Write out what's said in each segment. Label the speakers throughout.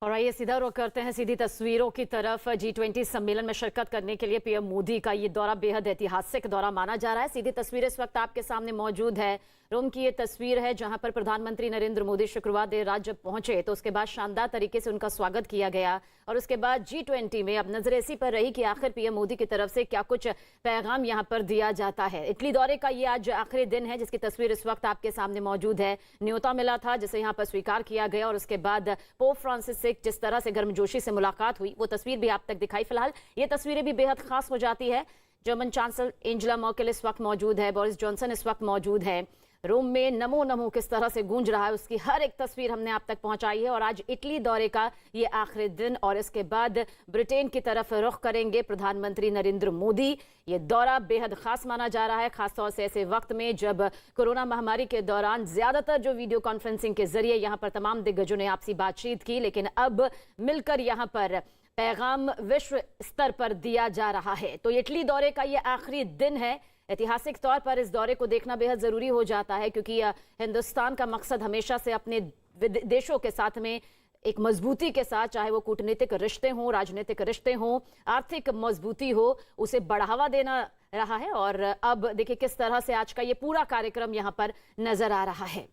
Speaker 1: और आइए सीधा रुख करते हैं सीधी तस्वीरों की तरफ। G20 सम्मेलन में शिरकत करने के लिए पीएम मोदी का ये दौरा बेहद ऐतिहासिक दौरा माना जा रहा है। सीधी तस्वीर इस वक्त आपके सामने मौजूद है। रोम की ये तस्वीर है जहां पर प्रधानमंत्री नरेंद्र मोदी शुक्रवार देर रात जब पहुंचे तो उसके बाद शानदार तरीके से उनका स्वागत किया गया और उसके बाद G20 में अब नजर इसी पर रही कि आखिर पीएम मोदी की तरफ से क्या कुछ पैगाम यहां पर दिया जाता है। इटली दौरे का ये आज आखिरी दिन है जिसकी तस्वीर इस वक्त आपके सामने मौजूद है। न्योता मिला था जिसे यहाँ पर स्वीकार किया गया और उसके बाद पोप फ्रांसिस से जिस तरह से गर्मजोशी से मुलाकात हुई वो तस्वीर भी आप तक दिखाई। फिलहाल ये तस्वीरें भी बेहद खास हो जाती है। जर्मन चांसलर एंजेला मर्केल इस वक्त मौजूद है, बोरिस जॉनसन इस वक्त मौजूद है। रोम में नमो नमो किस तरह से गूंज रहा है उसकी हर एक तस्वीर हमने आप तक पहुंचाई है। और आज इटली दौरे का ये आखिरी दिन और इसके बाद ब्रिटेन की तरफ रुख करेंगे प्रधानमंत्री नरेंद्र मोदी। ये दौरा बेहद खास माना जा रहा है, खासतौर से ऐसे वक्त में जब कोरोना महामारी के दौरान ज्यादातर जो वीडियो कॉन्फ्रेंसिंग के जरिए यहाँ पर तमाम दिग्गजों ने आपसी बातचीत की, लेकिन अब मिलकर यहाँ पर पैगाम विश्व स्तर पर दिया जा रहा है। तो इटली दौरे का ये आखिरी दिन है। ऐतिहासिक तौर पर इस दौरे को देखना बेहद जरूरी हो जाता है क्योंकि हिंदुस्तान का मकसद हमेशा से अपने देशों के साथ में एक मजबूती के साथ, चाहे वो कूटनीतिक रिश्ते हों, राजनीतिक रिश्ते हों, आर्थिक मजबूती हो, उसे बढ़ावा देना रहा है। और अब देखिए किस तरह से आज का ये पूरा कार्यक्रम यहाँ पर नजर आ रहा है।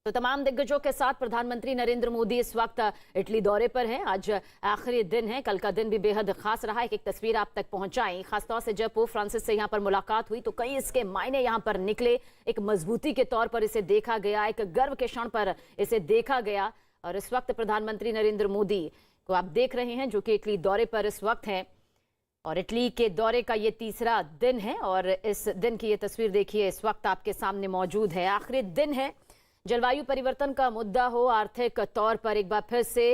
Speaker 1: तो तमाम दिग्गजों के साथ प्रधानमंत्री नरेंद्र मोदी इस वक्त इटली दौरे पर हैं। आज आखिरी दिन है, कल का दिन भी बेहद खास रहा है। एक तस्वीर आप तक पहुंचाई, खासतौर से जब पोप फ्रांसिस से यहाँ पर मुलाकात हुई तो कई इसके मायने यहाँ पर निकले। एक मजबूती के तौर पर इसे देखा गया, एक गर्व के क्षण पर इसे देखा गया। और इस वक्त प्रधानमंत्री नरेंद्र मोदी को आप देख रहे हैं जो कि इटली दौरे पर इस वक्त है और इटली के दौरे का ये तीसरा दिन है। और इस दिन की ये तस्वीर देखिए इस वक्त आपके सामने मौजूद है। आखिरी दिन है, जलवायु परिवर्तन का मुद्दा हो, आर्थिक तौर पर एक बार फिर से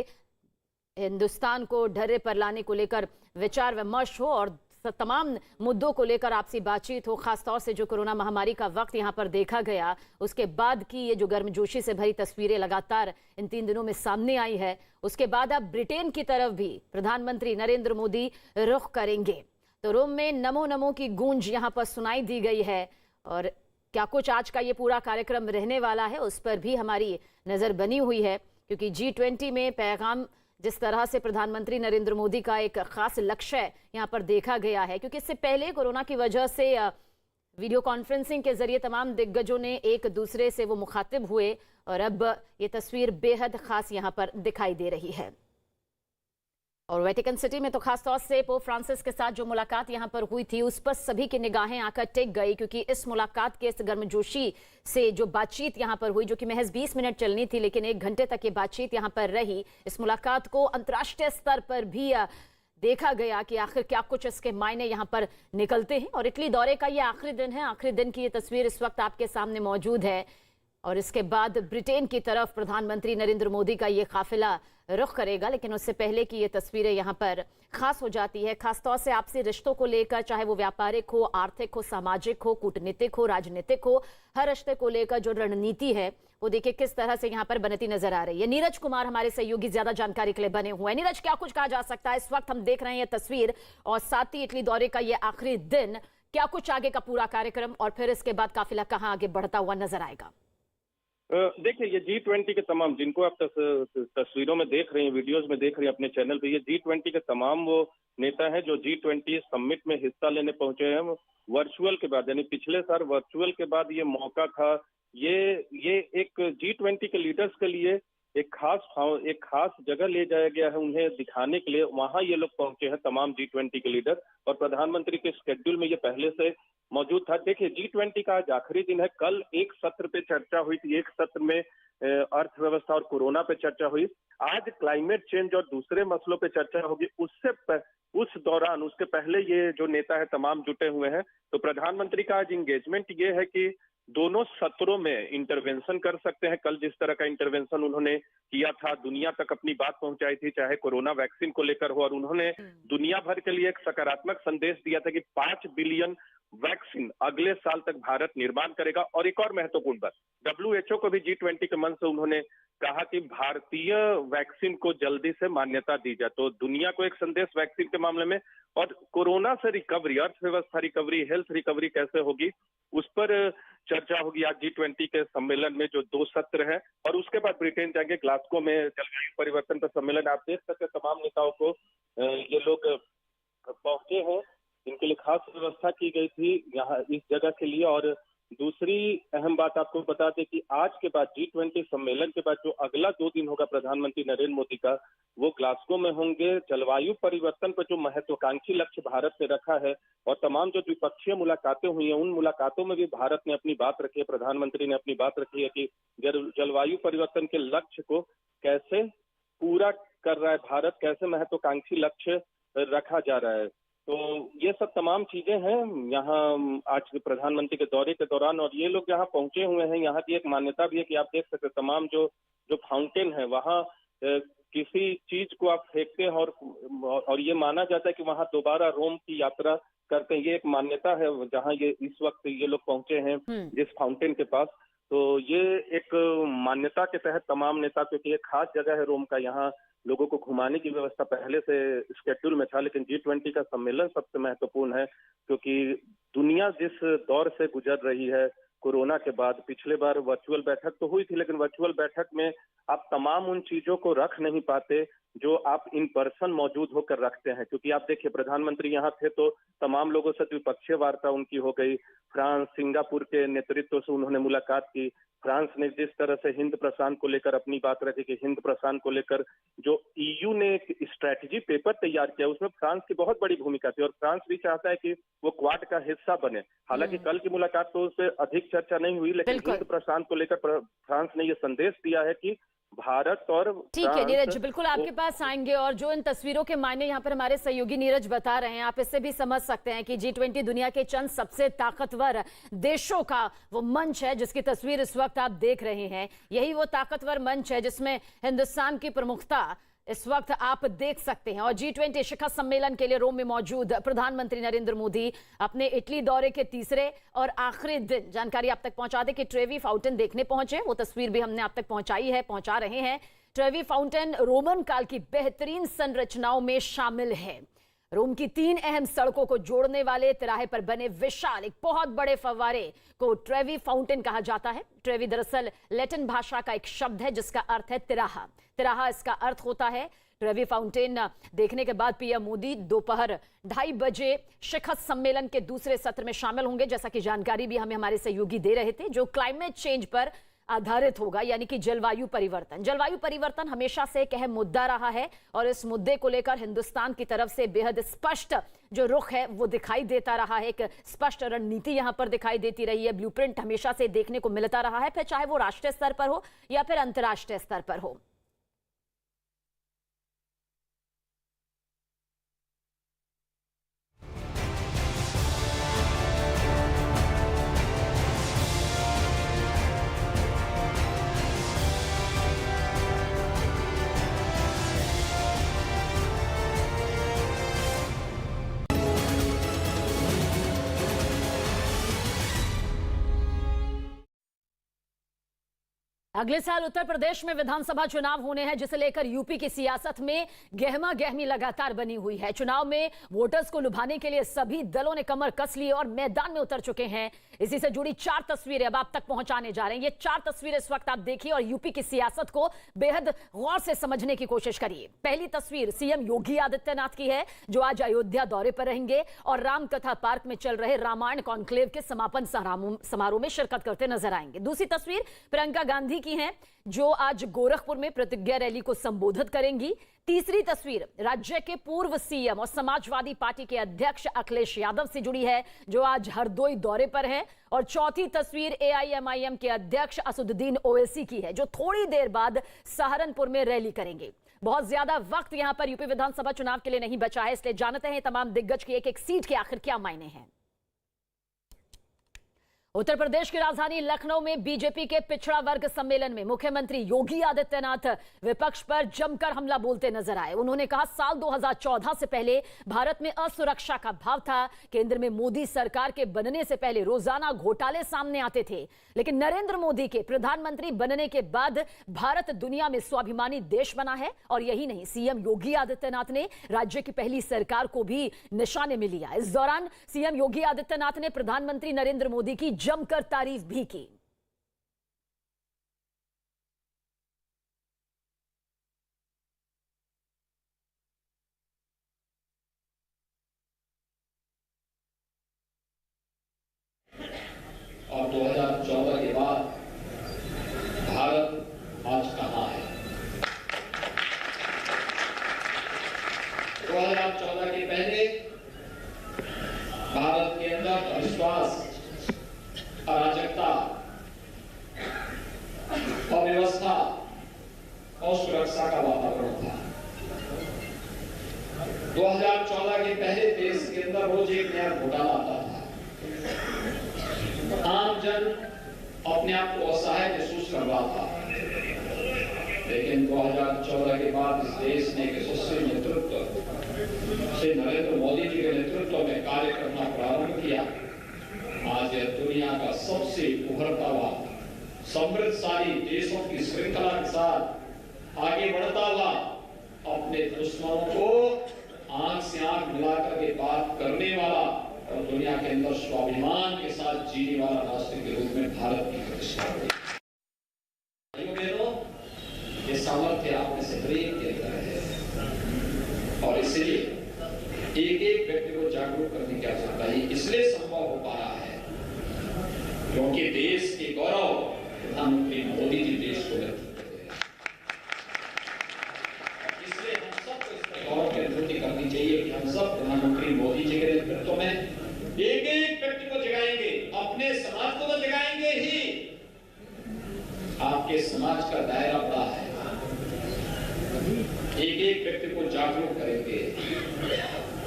Speaker 1: हिंदुस्तान को ढर्रे पर लाने को लेकर विचार विमर्श हो और तमाम मुद्दों को लेकर आपसी बातचीत हो। खासतौर से जो कोरोना महामारी का वक्त यहाँ पर देखा गया उसके बाद की ये जो गर्मजोशी से भरी तस्वीरें लगातार इन 3 दिनों में सामने आई है, उसके बाद अब ब्रिटेन की तरफ भी प्रधानमंत्री नरेंद्र मोदी रुख करेंगे। तो रोम में नमो नमो की गूंज यहाँ पर सुनाई दी गई है और क्या कुछ आज का ये पूरा कार्यक्रम रहने वाला है उस पर भी हमारी नजर बनी हुई है क्योंकि G20 में पैगाम जिस तरह से प्रधानमंत्री नरेंद्र मोदी का एक खास लक्ष्य यहाँ पर देखा गया है क्योंकि इससे पहले कोरोना की वजह से वीडियो कॉन्फ्रेंसिंग के जरिए तमाम दिग्गजों ने एक दूसरे से वो मुखातिब हुए और अब ये तस्वीर बेहद खास यहाँ पर दिखाई दे रही है। और वेटिकन सिटी में तो खासतौर से पोप फ्रांसिस के साथ जो मुलाकात यहाँ पर हुई थी उस पर सभी की निगाहें आकर टिक गई क्योंकि इस मुलाकात के इस गर्मजोशी से जो बातचीत यहाँ पर हुई जो कि महज 20 मिनट चलनी थी लेकिन 1 घंटे तक ये बातचीत यहाँ पर रही। इस मुलाकात को अंतर्राष्ट्रीय स्तर पर भी देखा गया कि आखिर क्या कुछ इसके मायने यहाँ पर निकलते हैं। और इटली दौरे का ये आखिरी दिन है। आखिरी दिन की ये तस्वीर इस वक्त आपके सामने मौजूद है और इसके बाद ब्रिटेन की तरफ प्रधानमंत्री नरेंद्र मोदी का ये काफिला रुख करेगा। लेकिन उससे पहले की ये तस्वीरें यहाँ पर खास हो जाती है, खासतौर से आपसी रिश्तों को लेकर, चाहे वो व्यापारिक हो, आर्थिक हो, सामाजिक हो, कूटनीतिक हो, राजनीतिक हो, हर रिश्ते को लेकर जो रणनीति है वो देखिए किस तरह से यहाँ पर बनती नजर आ रही है। नीरज कुमार हमारे सहयोगी ज्यादा जानकारी के लिए बने हुए हैं। नीरज, क्या कुछ कहा जा सकता है? इस वक्त हम देख रहे हैं ये तस्वीर और साथ ही इटली दौरे का ये आखिरी दिन, क्या कुछ आगे का पूरा कार्यक्रम और फिर इसके बाद काफिला कहाँ आगे बढ़ता हुआ नजर आएगा?
Speaker 2: देखिए, ये G20 के तमाम, जिनको आप तस्वीरों में देख रहे हैं, वीडियोस में देख रहे हैं अपने चैनल पे, ये G20 के तमाम वो नेता हैं जो G20 समिट में हिस्सा लेने पहुंचे हैं वर्चुअल के बाद। यानी पिछले साल वर्चुअल के बाद ये मौका था। ये एक G20 के लीडर्स के लिए एक खास जगह ले जाया गया है उन्हें दिखाने के लिए। वहां ये लोग पहुंचे हैं तमाम G20 के लीडर और प्रधानमंत्री के शेड्यूल में ये पहले से मौजूद था। देखिए, G20 का आज आखिरी दिन है। कल एक सत्र पे चर्चा हुई थी, एक सत्र में अर्थव्यवस्था और कोरोना पे चर्चा हुई। आज क्लाइमेट चेंज और दूसरे मसलों पे चर्चा होगी। उस दौरान, उसके पहले ये जो नेता है तमाम जुटे हुए हैं। तो प्रधानमंत्री का आज इंगेजमेंट ये है कि दोनों सत्रों में इंटरवेंशन कर सकते हैं। कल जिस तरह का इंटरवेंशन उन्होंने किया था, दुनिया तक अपनी बात पहुंचाई थी, चाहे कोरोना वैक्सीन को लेकर हो, और उन्होंने दुनिया भर के लिए एक सकारात्मक संदेश दिया था कि 5 बिलियन वैक्सीन अगले साल तक भारत निर्माण करेगा। और एक और महत्वपूर्ण बात, WHO को भी G20 के मंच से उन्होंने कहा कि भारतीय वैक्सीन को जल्दी से मान्यता दी जाए। तो दुनिया को एक संदेश वैक्सीन के मामले में, और कोरोना से रिकवरी, अर्थव्यवस्था रिकवरी, हेल्थ रिकवरी कैसे होगी, उस पर चर्चा होगी आज G20 के सम्मेलन में, जो 2 सत्र है। और उसके बाद ब्रिटेन जाएंगे, ग्लासगो में जलवायु परिवर्तन पर सम्मेलन। आप देख सकते हैं तमाम नेताओं को ये लोग पहुंचे हैं, इनके लिए खास व्यवस्था की गई थी यहाँ इस जगह के लिए। और दूसरी अहम बात आपको बता दें कि आज के बाद G20 सम्मेलन के बाद जो अगला 2 दिन होगा प्रधानमंत्री नरेंद्र मोदी का, वो ग्लासगो में होंगे। जलवायु परिवर्तन पर जो महत्वाकांक्षी लक्ष्य भारत ने रखा है और तमाम जो द्विपक्षीय मुलाकातें हुई हैं, उन मुलाकातों में भी भारत ने अपनी बात रखी है, प्रधानमंत्री ने अपनी बात रखी है कि जलवायु परिवर्तन के लक्ष्य को कैसे पूरा कर रहा है भारत, कैसे महत्वाकांक्षी लक्ष्य रखा जा रहा है। तो ये सब तमाम चीजें हैं यहाँ आज के प्रधानमंत्री के दौरे के दौरान। और ये लोग यहाँ पहुंचे हुए हैं, यहाँ की एक मान्यता भी है कि आप देख सकते हैं तमाम जो फाउंटेन है वहाँ किसी चीज को आप फेंकते हैं और ये माना जाता है कि वहाँ दोबारा रोम की यात्रा करते हैं। ये एक मान्यता है जहाँ ये इस वक्त ये लोग पहुंचे हैं जिस फाउंटेन के पास। तो ये एक मान्यता के तहत तमाम नेता, क्योंकि एक खास जगह है रोम का, यहाँ लोगों को घुमाने की व्यवस्था पहले से स्केड्यूल में था। लेकिन G20 का सम्मेलन सबसे महत्वपूर्ण है, क्योंकि दुनिया जिस दौर से गुजर रही है कोरोना के बाद, पिछले बार वर्चुअल बैठक तो हुई थी, लेकिन वर्चुअल बैठक में आप तमाम उन चीजों को रख नहीं पाते जो आप इन पर्सन मौजूद होकर रखते हैं। क्योंकि आप देखिए प्रधानमंत्री यहाँ थे तो तमाम लोगों से द्विपक्षीय वार्ता उनकी हो गई। फ्रांस, सिंगापुर के नेतृत्व से उन्होंने मुलाकात की। फ्रांस ने जिस तरह से हिंद प्रशांत को लेकर अपनी बात रखी कि हिंद प्रशांत को लेकर जो EU ने एक स्ट्रैटेजी पेपर तैयार किया, उसमें फ्रांस की बहुत बड़ी भूमिका थी और फ्रांस भी चाहता है कि वो क्वाड का हिस्सा बने। हालांकि कल की मुलाकात तो उससे अधिक चर्चा नहीं हुई, लेकिन हिंद प्रशांत को लेकर फ्रांस ने ये संदेश दिया है कि भारत और
Speaker 1: ठीक है नीरज, बिल्कुल आपके पास आएंगे। और जो इन तस्वीरों के मायने यहाँ पर हमारे सहयोगी नीरज बता रहे हैं, आप इससे भी समझ सकते हैं कि G20 दुनिया के चंद सबसे ताकतवर देशों का वो मंच है जिसकी तस्वीर इस वक्त आप देख रहे हैं। यही वो ताकतवर मंच है जिसमें हिंदुस्तान की प्रमुखता इस वक्त आप देख सकते हैं। और G20 शिखर सम्मेलन के लिए रोम में मौजूद प्रधानमंत्री नरेंद्र मोदी अपने इटली दौरे के तीसरे और आखिरी दिन जानकारी आप तक पहुंचा दे कि ट्रेवी फाउंटेन देखने पहुंचे। वो तस्वीर भी हमने आप तक पहुंचा रहे हैं। ट्रेवी फाउंटेन रोमन काल की बेहतरीन संरचनाओं में शामिल है। रोम की 3 अहम सड़कों को जोड़ने वाले तिराहे पर बने विशाल एक बहुत बड़े फव्वारे को ट्रेवी फाउंटेन कहा जाता है। ट्रेवी दरअसल लैटिन भाषा का एक शब्द है जिसका अर्थ है तिराहा। तिराहा इसका अर्थ होता है। ट्रेवी फाउंटेन देखने के बाद पीएम मोदी दोपहर 2:30 बजे शिखर सम्मेलन के दूसरे सत्र में शामिल होंगे, जैसा कि जानकारी भी हमें हमारे सहयोगी दे रहे थे, जो क्लाइमेट चेंज पर आधारित होगा, यानी कि जलवायु परिवर्तन। जलवायु परिवर्तन हमेशा से एक अहम मुद्दा रहा है और इस मुद्दे को लेकर हिंदुस्तान की तरफ से बेहद स्पष्ट जो रुख है वो दिखाई देता रहा है। एक स्पष्ट रणनीति यहां पर दिखाई देती रही है। ब्लूप्रिंट हमेशा से देखने को मिलता रहा है, फिर चाहे वो राष्ट्रीय स्तर पर हो या फिर अंतर्राष्ट्रीय स्तर पर हो। अगले साल उत्तर प्रदेश में विधानसभा चुनाव होने हैं, जिसे लेकर यूपी की सियासत में गहमा गहमी लगातार बनी हुई है। चुनाव में वोटर्स को लुभाने के लिए सभी दलों ने कमर कस ली और मैदान में उतर चुके हैं। इसी से जुड़ी 4 तस्वीरें अब आप तक पहुंचाने जा रहे हैं। ये 4 तस्वीरें इस वक्त आप देखिए और यूपी की सियासत को बेहद गौर से समझने की कोशिश करिए। पहली तस्वीर सीएम योगी आदित्यनाथ की है, जो आज अयोध्या दौरे पर रहेंगे और रामकथा पार्क में चल रहे रामायण कॉन्क्लेव के समापन समारोह में शिरकत करते नजर आएंगे। दूसरी तस्वीर प्रियंका गांधी की हैं, जो आज गोरखपुर में प्रतिज्ञा रैली को संबोधित करेंगी। तीसरी तस्वीर राज्य के पूर्व सीएम और समाजवादी पार्टी के अध्यक्ष अखिलेश यादव से जुड़ी है, जो आज हरदोई दौरे पर हैं। और चौथी तस्वीर AIMIM के अध्यक्ष असदुद्दीन ओवैसी की है, जो थोड़ी देर बाद सहारनपुर में रैली करेंगे। बहुत ज्यादा वक्त यहां पर यूपी विधानसभा चुनाव के लिए नहीं बचा है, इसलिए जानते हैं तमाम दिग्गज की एक एक सीट के आखिर क्या मायने हैं। उत्तर प्रदेश की राजधानी लखनऊ में बीजेपी के पिछड़ा वर्ग सम्मेलन में मुख्यमंत्री योगी आदित्यनाथ विपक्ष पर जमकर हमला बोलते नजर आए। उन्होंने कहा, साल 2014 से पहले भारत में असुरक्षा का भाव था। केंद्र में मोदी सरकार के बनने से पहले रोजाना घोटाले सामने आते थे, लेकिन नरेंद्र मोदी के प्रधानमंत्री बनने के बाद भारत दुनिया में स्वाभिमानी देश बना है। और यही नहीं, सीएम योगी आदित्यनाथ ने राज्य की पहली सरकार को भी निशाने में लिया। इस दौरान सीएम योगी आदित्यनाथ ने प्रधानमंत्री नरेंद्र मोदी की जमकर तारीफ भी की।
Speaker 3: और 2014 के बाद भारत आज कहां है? 2014 के पहले भारत के अंदर अविश्वास, अराजकता, अव्यवस्था और सुरक्षा का वातावरण था। 2014 के पहले देश के अंदर रोज एक नया घोटाला आता था। आम जन अपने आप को असहाय महसूस कर रहा था। लेकिन 2014 के बाद इस देश ने एक यशस्वी नेतृत्व से नरेंद्र मोदी जी के नेतृत्व में कार्य करना प्रारंभ किया। आज यह दुनिया का सबसे उभरता हुआ समृद्धशाली देशों की श्रृंखला के साथ आगे बढ़ता हुआ अपने दुश्मनों को आंख से आंख मिलाकर के बात करने वाला और दुनिया के अंदर स्वाभिमान के साथ जीने वाला राष्ट्र के रूप में भारत की प्रतिष्ठा हुई। ये सामर्थ्य आप में से हरेक के अंदर है और इसलिए एक एक व्यक्ति को जागरूक करने की आवश्यकता है। इसलिए संभव हो पा रहा है क्योंकि देश के गौरव प्रधानमंत्री मोदी जी देश को नेतृत्व दे रहे हैं। इसलिए हम सबको इस गौरव की अनुभूति करनी चाहिए कि हम सब प्रधानमंत्री मोदी जी के नेतृत्व में एक एक व्यक्ति को जगाएंगे, अपने समाज को तो जगाएंगे ही। आपके समाज का दायरा बड़ा है, एक एक व्यक्ति को जागरूक करेंगे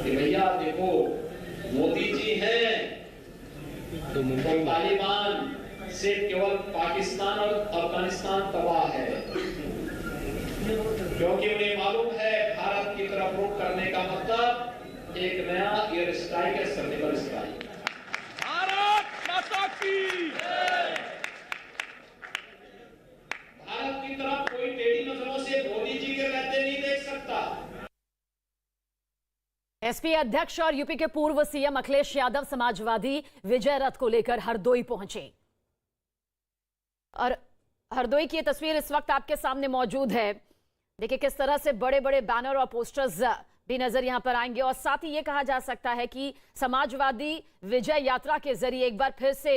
Speaker 3: कि भैया देखो मोदी जी हैं तो तालिबान से केवल पाकिस्तान और अफगानिस्तान तबाह है, क्योंकि उन्हें मालूम है भारत की तरफ रुख करने का मतलब एक नया एयर स्ट्राइक है, सर्जिकल स्ट्राइक।
Speaker 4: भारत माता की
Speaker 3: भारत की तरफ कोई टेढ़ी नजरों से मोदी जी के रहते नहीं देख सकता।
Speaker 1: एसपी अध्यक्ष और यूपी के पूर्व सीएम अखिलेश यादव समाजवादी विजय रथ को लेकर हरदोई पहुंचे और हरदोई की ये तस्वीर इस वक्त आपके सामने मौजूद है। देखिए किस तरह से बड़े बड़े बैनर और पोस्टर्स भी नजर यहां पर आएंगे और साथ ही ये कहा जा सकता है कि समाजवादी विजय यात्रा के जरिए एक बार फिर से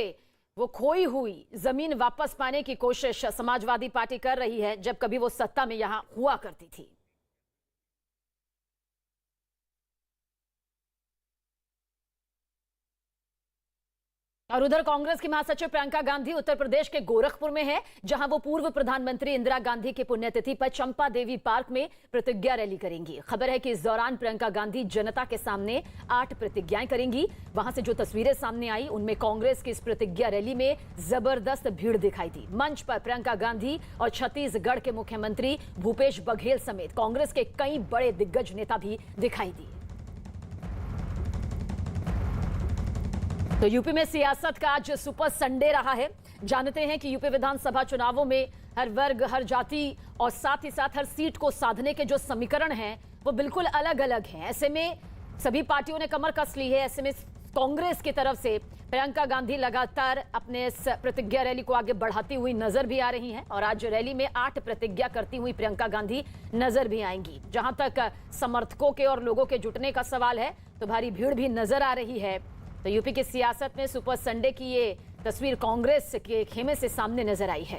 Speaker 1: वो खोई हुई जमीन वापस पाने की कोशिश समाजवादी पार्टी कर रही है, जब कभी वो सत्ता में यहां हुआ करती थी। और उधर कांग्रेस की महासचिव प्रियंका गांधी उत्तर प्रदेश के गोरखपुर में है, जहां वो पूर्व प्रधानमंत्री इंदिरा गांधी की पुण्यतिथि पर चंपा देवी पार्क में प्रतिज्ञा रैली करेंगी। खबर है कि इस दौरान प्रियंका गांधी जनता के सामने 8 प्रतिज्ञाएं करेंगी। वहां से जो तस्वीरें सामने आई उनमें कांग्रेस की इस प्रतिज्ञा रैली में जबरदस्त भीड़ दिखाई दी। मंच पर प्रियंका गांधी और छत्तीसगढ़ के मुख्यमंत्री भूपेश बघेल समेत कांग्रेस के कई बड़े दिग्गज नेता भी दिखाई दिए। तो यूपी में सियासत का आज सुपर संडे रहा है। जानते हैं कि यूपी विधानसभा चुनावों में हर वर्ग, हर जाति और साथ ही साथ हर सीट को साधने के जो समीकरण हैं वो बिल्कुल अलग अलग हैं। ऐसे में सभी पार्टियों ने कमर कस ली है। ऐसे में कांग्रेस की तरफ से प्रियंका गांधी लगातार अपने इस प्रतिज्ञा रैली को आगे बढ़ाती हुई नजर भी आ रही हैं और आज रैली में 8 प्रतिज्ञा करती हुई प्रियंका गांधी नजर भी आएंगी। जहां तक समर्थकों के और लोगों के जुटने का सवाल है तो भारी भीड़ भी नजर आ रही है। तो यूपी की सियासत में सुपर संडे की ये तस्वीर कांग्रेस के खेमे से सामने नजर आई है।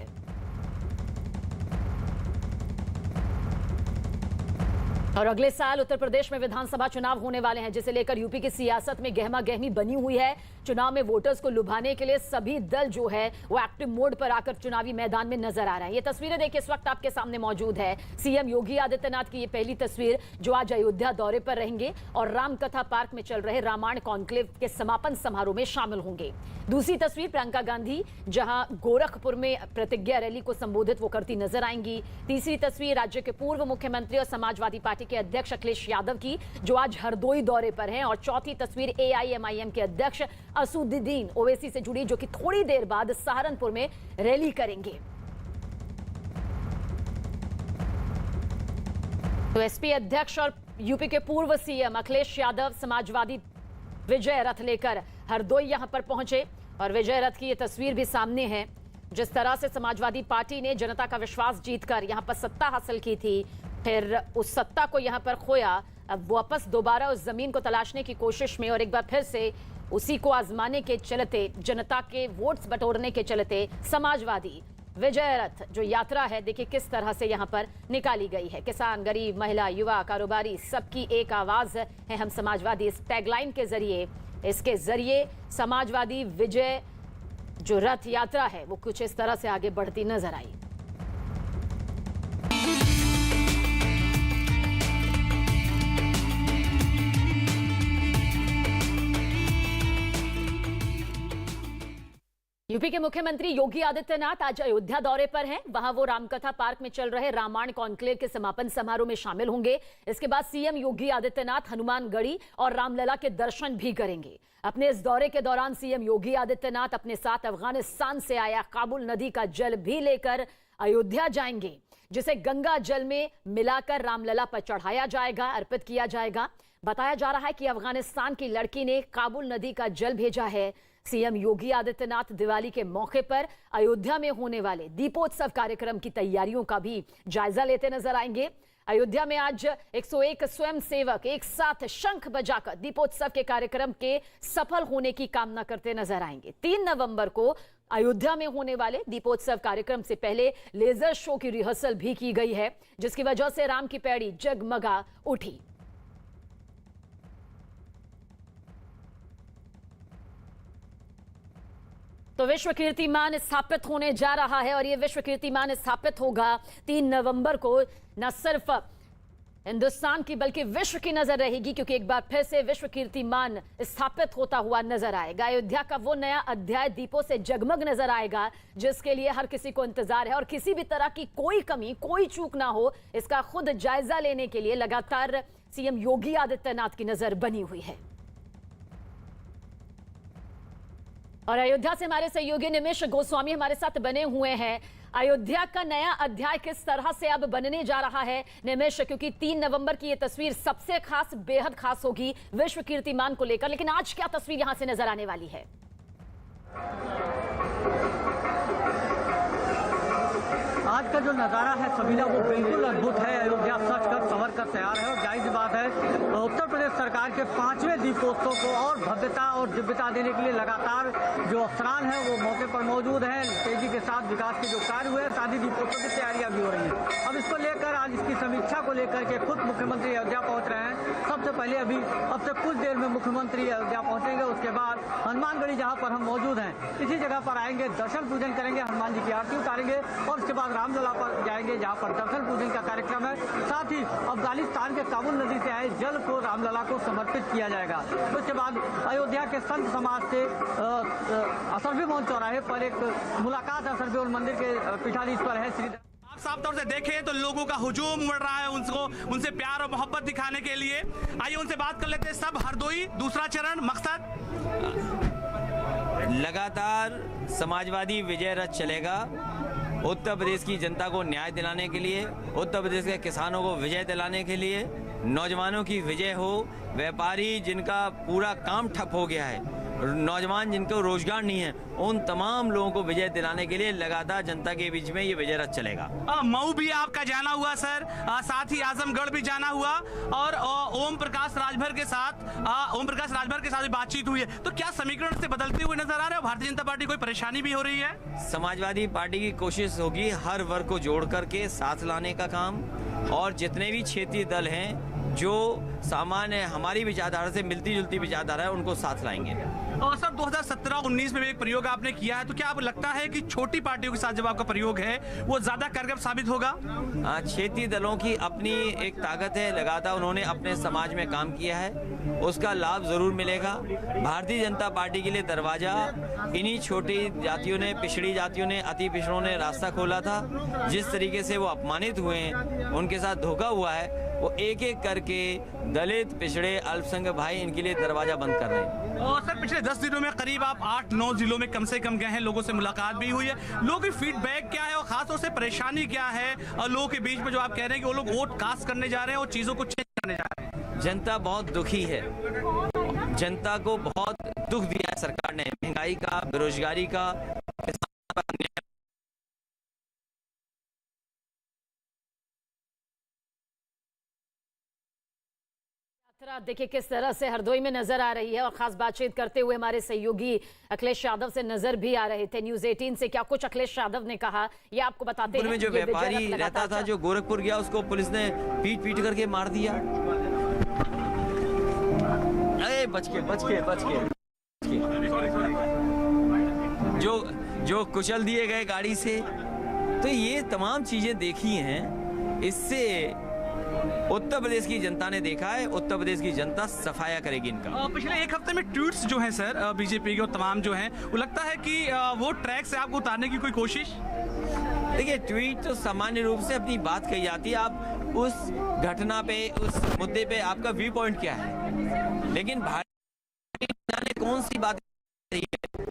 Speaker 1: और अगले साल उत्तर प्रदेश में विधानसभा चुनाव होने वाले हैं, जिसे लेकर यूपी की सियासत में गहमा गहमी बनी हुई है। चुनाव में वोटर्स को लुभाने के लिए सभी दल जो है वो एक्टिव मोड पर आकर चुनावी मैदान में नजर आ रहे हैं। ये तस्वीरें देखिए इस वक्त आपके सामने मौजूद है। सीएम योगी आदित्यनाथ की ये पहली तस्वीर जो आज अयोध्या दौरे पर रहेंगे और रामकथा पार्क में चल रहे रामायण कॉन्क्लेव के समापन समारोह में शामिल होंगे। दूसरी तस्वीर प्रियंका गांधी जहां गोरखपुर में प्रतिज्ञा रैली को संबोधित वो करती नजर आएंगी। तीसरी तस्वीर राज्य के पूर्व मुख्यमंत्री और समाजवादी पार्टी के अध्यक्ष अखिलेश यादव की जो आज हरदोई दौरे पर हैं। और चौथी तस्वीर AIMIM के अध्यक्ष असुद्दीन ओवैसी से जुड़ी, जो कि थोड़ी देर बाद सहारनपुर में रैली करेंगे। तो एसपी अध्यक्ष और यूपी के पूर्व सीएम अखिलेश यादव समाजवादी विजय रथ लेकर हरदोई यहां पर पहुंचे और विजय रथ की ये तस्वीर भी सामने है। जिस तरह से समाजवादी पार्टी ने जनता का विश्वास जीतकर यहां पर सत्ता हासिल की थी, फिर उस सत्ता को यहां पर खोया, अब वापस दोबारा उस जमीन को तलाशने की कोशिश में और एक बार फिर से उसी को आजमाने के चलते, जनता के वोट्स बटोरने के चलते समाजवादी विजय रथ जो यात्रा है देखिए किस तरह से यहां पर निकाली गई है। किसान, गरीब, महिला, युवा, कारोबारी सबकी एक आवाज है हम समाजवादी। इस टैगलाइन के जरिए, इसके जरिए समाजवादी विजय जो रथ यात्रा है वो कुछ इस तरह से आगे बढ़ती नजर आई। यूपी के मुख्यमंत्री योगी आदित्यनाथ आज अयोध्या दौरे पर हैं। वहां वो रामकथा पार्क में चल रहे रामायण कॉन्क्लेव के समापन समारोह में शामिल होंगे। इसके बाद सीएम योगी आदित्यनाथ हनुमानगढ़ी और रामलला के दर्शन भी करेंगे। अपने इस दौरे के दौरान सीएम योगी आदित्यनाथ अपने साथ अफगानिस्तान से आया काबुल नदी का जल भी लेकर अयोध्या जाएंगे, जिसे गंगा जल में मिलाकर रामलला पर चढ़ाया जाएगा, अर्पित किया जाएगा। बताया जा रहा है कि अफगानिस्तान की लड़की ने काबुल नदी का जल भेजा है। सीएम योगी आदित्यनाथ दिवाली के मौके पर अयोध्या में होने वाले दीपोत्सव कार्यक्रम की तैयारियों का भी जायजा लेते नजर आएंगे। अयोध्या में आज 101 स्वयंसेवक एक साथ शंख बजाकर दीपोत्सव के कार्यक्रम के सफल होने की कामना करते नजर आएंगे। 3 नवंबर को अयोध्या में होने वाले दीपोत्सव कार्यक्रम से पहले लेजर शो की रिहर्सल भी की गई है, जिसकी वजह से राम की पैड़ी जगमगा उठी। तो विश्व कीर्तिमान स्थापित होने जा रहा है और ये विश्व कीर्तिमान स्थापित होगा 3 नवंबर को। न सिर्फ हिंदुस्तान की बल्कि विश्व की नजर रहेगी, क्योंकि एक बार फिर से विश्व कीर्तिमान स्थापित होता हुआ नजर आएगा। अयोध्या का वो नया अध्याय दीपों से जगमग नजर आएगा, जिसके लिए हर किसी को इंतजार है और किसी भी तरह की कोई कमी, कोई चूक ना हो, इसका खुद जायजा लेने के लिए लगातार सीएम योगी आदित्यनाथ की नजर बनी हुई है। और अयोध्या से हमारे सहयोगी निमिष गोस्वामी हमारे साथ बने हुए हैं। अयोध्या का नया अध्याय किस तरह से अब बनने जा रहा है निमिष, क्योंकि 3 नवंबर की यह तस्वीर सबसे खास, बेहद खास होगी विश्व कीर्तिमान को लेकर, लेकिन आज क्या तस्वीर यहां से नजर आने वाली है?
Speaker 5: आज का जो नज़ारा है सबीना वो बिल्कुल अद्भुत है। अयोध्या सच कर संवर कर तैयार है और जाहिर बात है उत्तर प्रदेश सरकार के 5वें दीपोत्सव को और भव्यता और दिव्यता देने के लिए लगातार जो अफसरान हैं वो मौके पर मौजूद हैं। तेजी के साथ विकास के जो कार्य हुए, शादी दीपोत्सव की तैयारियां भी हो रही हैं। अब इसको लेकर आज इसकी समीक्षा को लेकर के खुद मुख्यमंत्री अयोध्या पहुंच रहे हैं। सबसे पहले अभी अब से कुछ देर में मुख्यमंत्री अयोध्या पहुंचेंगे। उसके बाद हनुमानगढ़ी जहाँ पर हम मौजूद हैं इसी जगह पर आएंगे, दर्शन पूजन करेंगे, हनुमान जी की आरती उतारेंगे और उसके बाद रामलला पर जाएंगे जहां पर दर्शन पूजन का कार्यक्रम है। साथ ही अफगानिस्तान के काबुल नदी से आए जल को रामलला को समर्पित किया जाएगा। उसके बाद अयोध्या के संत समाज से असरफी मोहन चौराहे पर एक मुलाकात असरफी और मंदिर के पीठाधीश्वर है श्री।
Speaker 6: आप साफ तौर से देखें तो लोगों का हुजूम उमड़ रहा है उनसे प्यार और मोहब्बत दिखाने के लिए। आइए उनसे बात कर लेते हैं। सब हरदोई दूसरा चरण, मकसद
Speaker 7: लगातार समाजवादी विजय रथ चलेगा। उत्तर प्रदेश की जनता को न्याय दिलाने के लिए, उत्तर प्रदेश के किसानों को विजय दिलाने के लिए, नौजवानों की विजय हो, व्यापारी जिनका पूरा काम ठप हो गया है नौजवान जिनको रोजगार नहीं है, उन तमाम लोगों को विजय दिलाने के लिए लगातार जनता के बीच में ये विजय रथ चलेगा।
Speaker 6: मऊ भी आपका जाना हुआ सर, साथ ही आजमगढ़ भी जाना हुआ और ओम प्रकाश राजभर के साथ भी बातचीत हुई है। तो क्या समीकरण से बदलते हुए नजर आ रहे हो? भारतीय जनता पार्टी कोई परेशानी भी हो रही है?
Speaker 7: समाजवादी पार्टी की कोशिश होगी हर वर्ग को जोड़ करके साथ लाने का काम, और जितने भी क्षेत्रीय दल हैं जो सामान्य हमारी विचारधारा से मिलती जुलती विचारधारा है उनको साथ लाएंगे।
Speaker 6: और सर 2017-19 में भी एक प्रयोग आपने किया है, तो क्या आपको लगता है कि छोटी पार्टियों के साथ जब आपका प्रयोग है वो ज्यादा कारगर साबित होगा?
Speaker 7: क्षेत्रीय दलों की अपनी एक ताकत है, लगातार उन्होंने अपने समाज में काम किया है, उसका लाभ जरूर मिलेगा। भारतीय जनता पार्टी के लिए दरवाजा इन्हीं छोटी जातियों ने, पिछड़ी जातियों ने, अति पिछड़ों ने रास्ता खोला था। जिस तरीके से वो अपमानित हुए हैं, उनके साथ धोखा हुआ है, वो एक एक करके दलित, पिछड़े, अल्पसंख्यक भाई इनके लिए दरवाजा बंद कर रहे हैं।
Speaker 6: और सर पिछले 10 दिनों में करीब आप 8-9 जिलों में कम से कम गए हैं, लोगों से मुलाकात भी हुई है। लोगों की फीडबैक क्या है और खासतौर से परेशानी क्या है और लोगों के बीच में जो आप कह रहे हैं कि वो लोग वोट कास्ट करने जा रहे हैं और चीजों को चेंज करने जा रहे हैं?
Speaker 7: जनता बहुत दुखी है, जनता को बहुत दुख दिया है सरकार ने, महंगाई का, बेरोजगारी का,
Speaker 1: देखिए किस तरह से हरदोई में नजर आ रही है। और खास बातचीत करते हुए हमारे सहयोगी अखिलेश यादव से नजर भी आ रहे थे न्यूज़ 18 से। क्या कुछ अखिलेश यादव ने कहा ये आपको बताते हैं।
Speaker 7: में जो व्यापारी रहता था, जो गोरखपुर गया, उसको पुलिस ने पीट करके मार दिया। अरे बच के जो कुचल दिए गए गाड़ी से। तो ये तमाम चीजें देखी हैं, इससे उत्तर प्रदेश की जनता ने देखा है, उत्तर प्रदेश की जनता सफाया करेगी इनका।
Speaker 6: पिछले एक हफ्ते में ट्वीट्स जो हैं सर बीजेपी के और तमाम जो हैं, वो लगता है कि वो ट्रैक से आपको उतारने की कोई कोशिश?
Speaker 7: देखिए, ट्वीट तो सामान्य रूप से अपनी बात कही जाती है। आप उस घटना पे, उस मुद्दे पे आपका व्यू पॉइंट क्या है, लेकिन भारतीय जनता ने कौन सी बात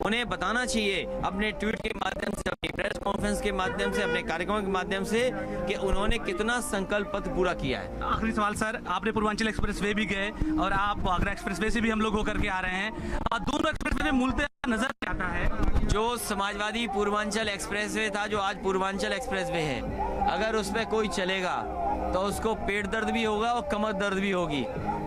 Speaker 7: उन्हें बताना चाहिए अपने ट्वीट के माध्यम से, अपनी प्रेस कॉन्फ्रेंस के माध्यम से, अपने कार्यक्रमों के माध्यम से कि उन्होंने कितना संकल्प पत्र पूरा किया है।
Speaker 6: आखिरी सवाल सर, आपने पूर्वांचल एक्सप्रेसवे भी गए और आप आगरा एक्सप्रेसवे से भी हम लोग होकर के आ रहे हैं, दोनों एक्सप्रेसवे में मूलतः नजर आता है
Speaker 7: जो समाजवादी पूर्वांचल एक्सप्रेसवे था, जो आज पूर्वांचल एक्सप्रेसवे है, अगर उसमें कोई चलेगा तो उसको पेट दर्द भी होगा और कमर दर्द भी होगी,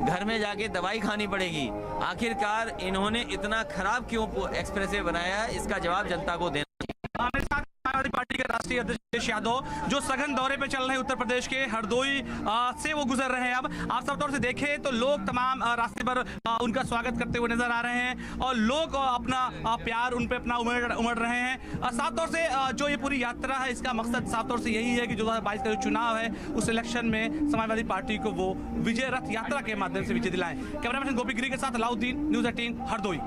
Speaker 7: घर में जाके दवाई खानी पड़ेगी। आखिरकार इन्होंने इतना खराब क्यों एक्सप्रेसवे बनाया है, इसका जवाब जनता को देना
Speaker 6: हमारे साथ समाजवादी पार्टी के राष्ट्रीय अध्यक्ष अखिलेश यादव जो सघन दौरे पे चल रहे हैं उत्तर प्रदेश के हरदोई से वो गुजर रहे हैं। अब आप सब तौर से देखें तो लोग तमाम रास्ते पर उनका स्वागत करते हुए नजर आ रहे हैं और लोग अपना प्यार उन पे अपना उमड़ रहे हैं। साफ तौर से जो ये पूरी यात्रा है, इसका मकसद साफ तौर से यही है कि 2022 का जो चुनाव है उस इलेक्शन में समाजवादी पार्टी को वो विजय रथ यात्रा के माध्यम से विजय दिलाएं। कैमरामैन गोपी गिरी के साथ अलाउद्दीन, न्यूज़ 18 हरदोई।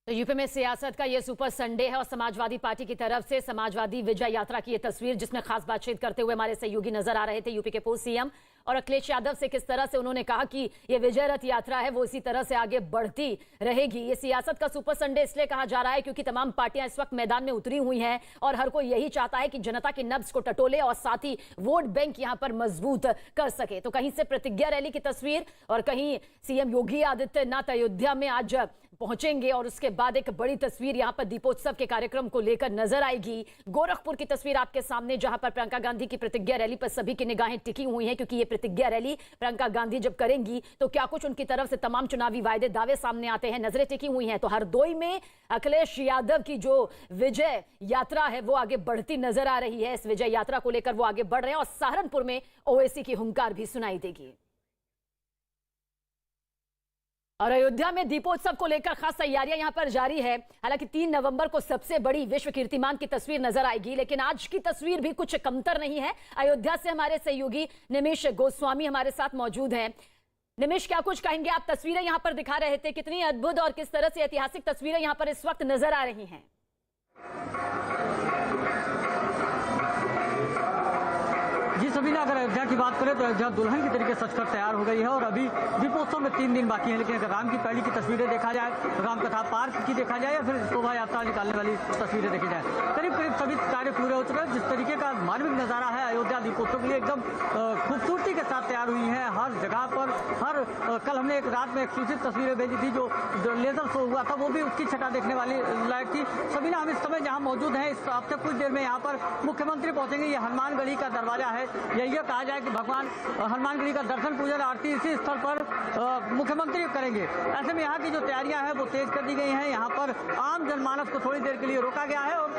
Speaker 1: तो यूपी में सियासत का ये सुपर संडे है और समाजवादी पार्टी की तरफ से समाजवादी विजय यात्रा की ये तस्वीर, जिसमें खास बातचीत करते हुए हमारे सहयोगी नजर आ रहे थे यूपी के पूर्व सीएम और अखिलेश यादव से। किस तरह से उन्होंने कहा कि ये विजय रथ यात्रा है वो इसी तरह से आगे बढ़ती रहेगी। ये सियासत का सुपर संडे इसलिए कहा जा रहा है क्योंकि तमाम पार्टियां इस वक्त मैदान में उतरी हुई हैं और हर कोई यही चाहता है कि जनता की नब्ज को टटोले और साथ ही वोट बैंक यहां पर मजबूत कर सके। तो कहीं से प्रतिज्ञा रैली की तस्वीर और कहीं सीएम योगी आदित्यनाथ अयोध्या में आज पहुंचेंगे और उसके बाद एक बड़ी तस्वीर यहां पर दीपोत्सव के कार्यक्रम को लेकर नजर आएगी। गोरखपुर की तस्वीर आपके सामने, जहां पर प्रियंका गांधी की प्रतिज्ञा रैली पर सभी की निगाहें टिकी हुई हैं क्योंकि ये प्रतिज्ञा रैली प्रियंका गांधी जब करेंगी तो क्या कुछ उनकी तरफ से तमाम चुनावी वायदे दावे सामने आते हैं, नजरें टिकी हुई हैं। तो हरदोई में अखिलेश यादव की जो विजय यात्रा है वो आगे बढ़ती नजर आ रही है। इस विजय यात्रा को लेकर वो आगे बढ़ रहे हैं और सहारनपुर में ओवैसी की हुंकार भी सुनाई देगी। और अयोध्या में दीपोत्सव को लेकर खास तैयारियां यहां पर जारी है। हालांकि 3 नवंबर को सबसे बड़ी विश्व कीर्तिमान की तस्वीर नजर आएगी, लेकिन आज की तस्वीर भी कुछ कमतर नहीं है। अयोध्या से हमारे सहयोगी निमिष गोस्वामी हमारे साथ मौजूद हैं। निमिष, क्या कुछ कहेंगे आप? तस्वीरें यहां पर दिखा रहे थे, कितनी अद्भुत और किस तरह से ऐतिहासिक तस्वीरें यहां पर इस वक्त नजर आ रही हैं?
Speaker 5: जी सबीना, अगर अयोध्या की बात करें तो अयोध्या दुल्हन की तरीके सजकर तैयार हो गई है और अभी दीपोत्सव में 3 दिन बाकी हैं। लेकिन अगर राम की पहली की तस्वीरें देखा जाए, राम कथा पार्क की देखा जाए या फिर शोभा यात्रा निकालने वाली तस्वीरें देखी जाए, करीब करीब सभी कार्य पूरे हो चुके हैं। जिस तरीके का मार्मिक नजारा है अयोध्या दीपोत्सव के लिए एकदम खूबसूरती के साथ तैयार हुई हैं। हर जगह पर कल हमने एक रात में एक्सक्लूसिव तस्वीरें भेजी थी, जो लेजर शो हुआ था, वो भी उसकी छटा देखने वाली लायक थी। सबीना, हम इस समय जहाँ मौजूद हैं, इस अब तक कुछ देर में यहाँ पर मुख्यमंत्री पहुंचेंगे। ये हनुमानगढ़ी का दरवाजा है, यही कहा जाए कि भगवान हनुमानगढ़ी का दर्शन पूजन आरती इसी स्थल पर मुख्यमंत्री करेंगे। ऐसे में यहाँ की जो तैयारियां हैं वो तेज कर दी गई हैं। यहाँ पर आम जनमानस को थोड़ी देर के लिए रोका गया है और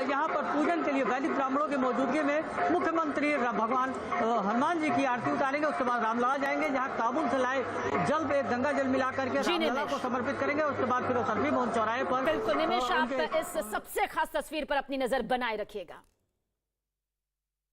Speaker 5: यहाँ पर पूजन के लिए वैदिक ब्राह्मणों की मौजूदगी में मुख्यमंत्री भगवान हनुमान जी की आरती उतारेंगे। उसके बाद रामलला जाएंगे, जहाँ काबुल से लाए जल पे गंगा जल मिला करके रामलला को समर्पित करेंगे। उसके बाद फिर वो सर्वी मोहन चौराहे पर।
Speaker 1: बिल्कुल निमेश, आप इस सबसे खास तस्वीर पर अपनी नजर बनाए रखिएगा।